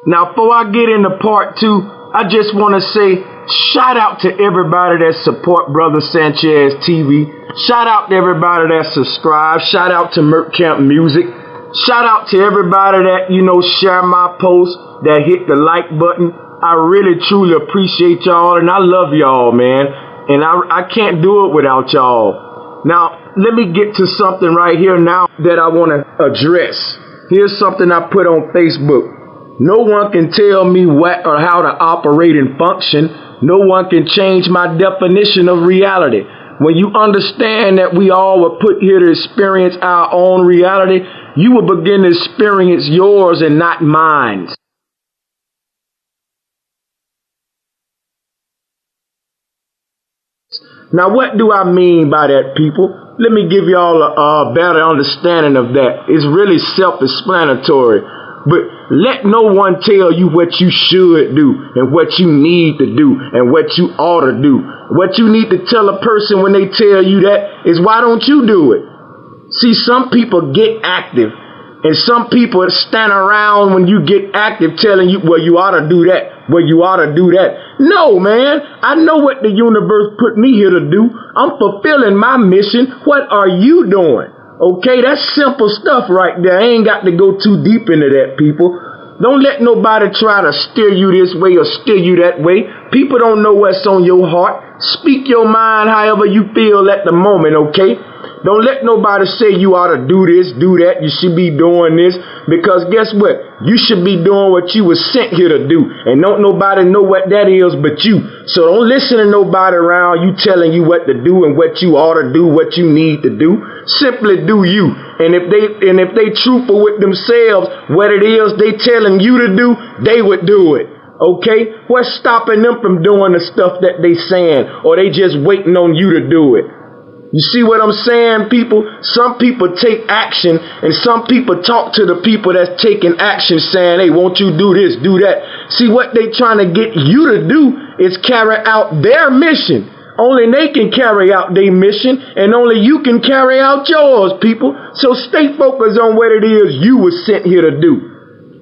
Now, before I get into part two, I just want to say shout out to everybody that support Brother Sanchez TV. Shout out to everybody that subscribe. Shout out to Merc Camp Music. Shout out to everybody that, share my posts, that hit the like button. I really, truly appreciate y'all, and I love y'all, man. And I can't do it without y'all. Now, let me get to something right here now that I want to address. Here's something I put on Facebook. No one can tell me what or how to operate and function. No one can change my definition of reality. When you understand that we all were put here to experience our own reality, you will begin to experience yours and not mine. Now, what do I mean by that, people? Let me give y'all a better understanding of that. It's really self-explanatory. But let no one tell you what you should do and what you need to do and what you ought to do. What you need to tell a person when they tell you that is, why don't you do it? See, some people get active, and some people stand around when you get active telling you, well, you ought to do that. Well, you ought to do that. No, man. I know what the universe put me here to do. I'm fulfilling my mission. What are you doing? Okay, that's simple stuff right there. I ain't got to go too deep into that, people. Don't let nobody try to steer you this way or steer you that way. People don't know what's on your heart. Speak your mind however you feel at the moment, okay? Don't let nobody say you ought to do this, do that, you should be doing this. Because guess what? You should be doing what you were sent here to do. And don't nobody know what that is but you. So don't listen to nobody around you telling you what to do and what you ought to do, what you need to do. Simply do you. And if they truthful with themselves, what it is they telling you to do, they would do it. Okay? What's stopping them from doing the stuff that they saying? Or they just waiting on you to do it? You see what I'm saying, people? Some people take action, and some people talk to the people that's taking action saying, hey, won't you do this, do that? See, what they trying to get you to do is carry out their mission. Only they can carry out their mission, and only you can carry out yours, people. So stay focused on what it is you were sent here to do.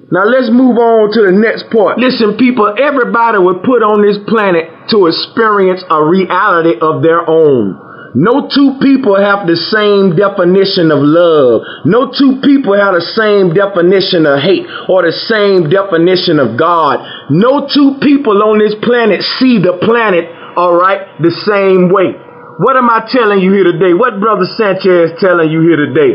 Now let's move on to the next part. Listen, people, everybody was put on this planet to experience a reality of their own. No two people have the same definition of love. No two people have the same definition of hate or the same definition of God. No two people on this planet see the planet, all right, the same way. What am I telling you here today? What Brother Sanchez telling you here today?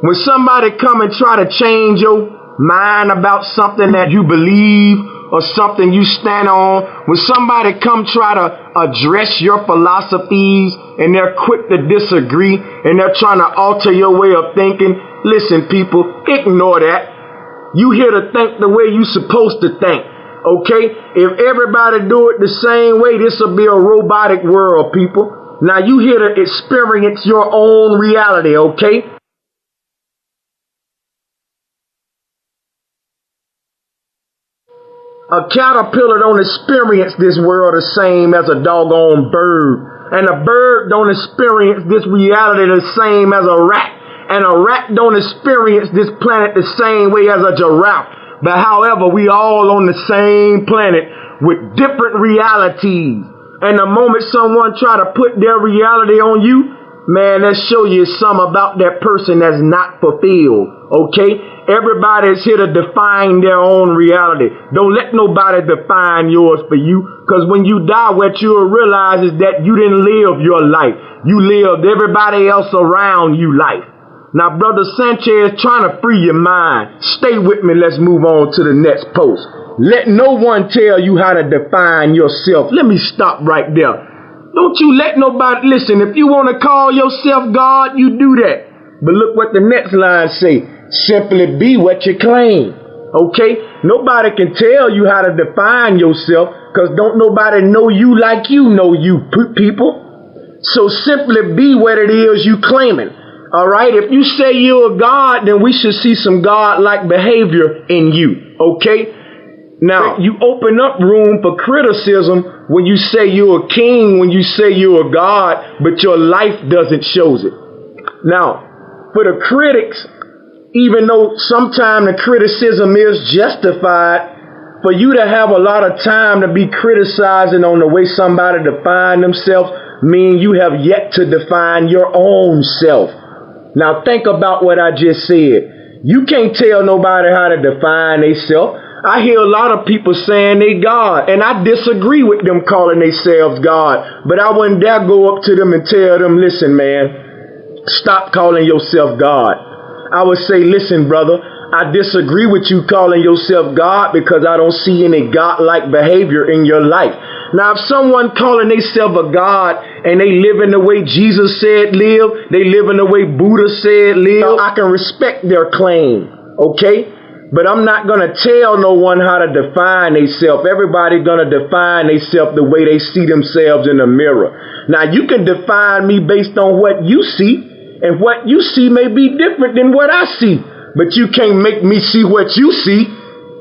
When somebody come and try to change your mind about something that you believe or something you stand on, when somebody come try to address your philosophies and they're quick to disagree and they're trying to alter your way of thinking, listen, people, ignore that. You here to think the way you supposed to think, okay? If everybody do it the same way, this will be a robotic world, people. Now you here to experience your own reality, okay? A caterpillar don't experience this world the same as a doggone bird. And a bird don't experience this reality the same as a rat. And a rat don't experience this planet the same way as a giraffe. But however, we all on the same planet with different realities. And the moment someone try to put their reality on you, man, that show you something about that person that's not fulfilled. Okay? Everybody's here to define their own reality. Don't let nobody define yours for you. Because when you die, what you'll realize is that you didn't live your life. You lived everybody else around you life. Now, Brother Sanchez, trying to free your mind. Stay with me. Let's move on to the next post. Let no one tell you how to define yourself. Let me stop right there. Don't you let nobody, listen, if you want to call yourself God, you do that. But look what the next line say. Simply be what you claim. Okay? Nobody can tell you how to define yourself because don't nobody know you like you know you people. So simply be what it is you claiming. All right? If you say you're a God, then we should see some God-like behavior in you. Okay? Now, you open up room for criticism when you say you're a king, when you say you're a God, but your life doesn't show it. Now, for the critics, even though sometimes the criticism is justified, For you to have a lot of time to be criticizing on the way somebody define themselves mean you have yet to define your own self. Now think about what I just said. You can't tell nobody how to define themselves. I hear a lot of people saying they God, and I disagree with them calling themselves God. But I wouldn't dare go up to them and tell them, listen, man, stop calling yourself God. I would say, listen, brother, I disagree with you calling yourself God because I don't see any God-like behavior in your life. Now, if someone calling themselves a God and they live in the way Jesus said live, they live in the way Buddha said live, I can respect their claim, okay? But I'm not going to tell no one how to define themselves. Everybody's going to define themselves the way they see themselves in the mirror. Now, you can define me based on what you see, and what you see may be different than what I see. But you can't make me see what you see.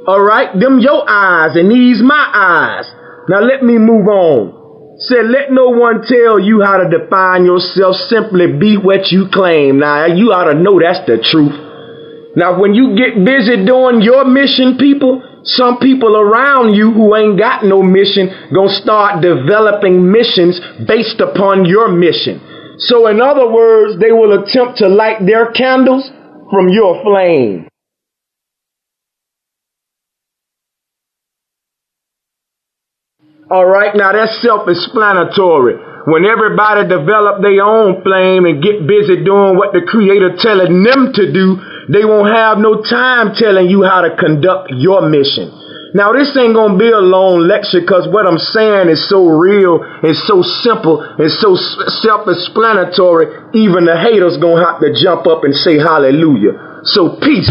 All right? Them your eyes and these my eyes. Now let me move on. Said, let no one tell you how to define yourself. Simply be what you claim. Now you ought to know that's the truth. Now when you get busy doing your mission, people, some people around you who ain't got no mission gonna start developing missions based upon your mission. So in other words, they will attempt to light their candles from your flame. All right, now that's self-explanatory. When everybody develop their own flame and get busy doing what the Creator telling them to do, they won't have no time telling you how to conduct your mission. Now, this ain't going to be a long lecture because what I'm saying is so real, it's so simple, it's so self-explanatory, even the haters going to have to jump up and say hallelujah. So, peace.